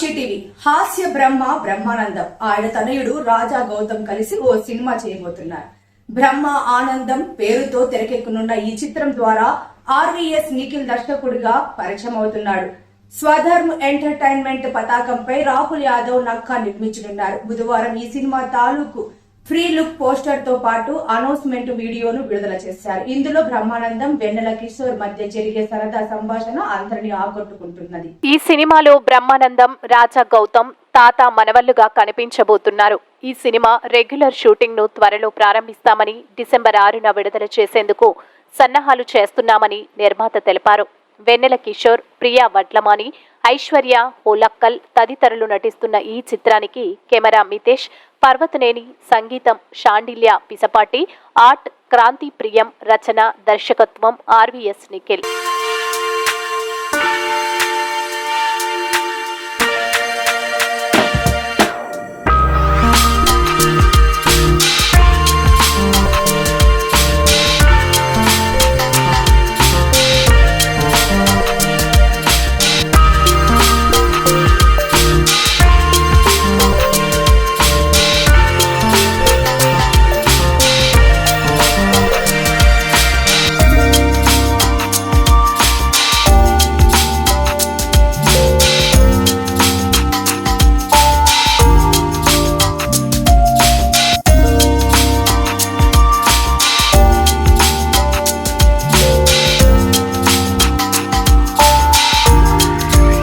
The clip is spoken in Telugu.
సాక్షి టీవీ హాస్య బ్రహ్మ బ్రహ్మానందం ఆయన తనయుడు రాజా గౌతమ్ కలిసి ఓ సినిమా చేయబోతున్నారు. బ్రహ్మ ఆనందం పేరుతో తెరకెక్కనున్న ఈ చిత్రం ద్వారా ఆర్వీఎస్ నిఖిల్ దర్శకుడిగా పరిచయం అవుతున్నాడు. స్వధర్మ్ ఎంటర్టైన్మెంట్ పతాకంపై రాహుల్ యాదవ్ నక్కా నిర్మించనున్నారు. బుధవారం ఈ సినిమా తాలూకు ఫ్రీ లుక్ పోస్టర్ తో పాటు అనౌన్స్మెంట్ వీడియోను విడుదల చేశారు. ఇందులో బ్రహ్మానందం వెన్నెల కిషోర్ మధ్య జరిగే సరదా సంభాషణ అందరినీ ఆకట్టుకుంటున్నది. ఈ సినిమాలో బ్రహ్మానందం, రాజా గౌతమ్ తాత మనవళ్లుగా కనిపించబోతున్నారు. ఈ సినిమా రెగ్యులర్ షూటింగ్ ను త్వరలో ప్రారంభిస్తామని, డిసెంబర్ 6న విడుదల చేసేందుకు సన్నాహాలు చేస్తున్నామని నిర్మాత తెలిపారు. వెన్నెల కిషోర్, ప్రియా వడ్లమాని, ఐశ్వర్య హోలక్కల్ తదితరులు నటిస్తున్న ఈ చిత్రానికి కెమెరా మితేష్ పర్వతనేని, సంగీతం షాండిల్య పిసపాటి, ఆర్ట్ క్రాంతి ప్రియం, రచన దర్శకత్వం ఆర్వీఎస్ నిఖిల్.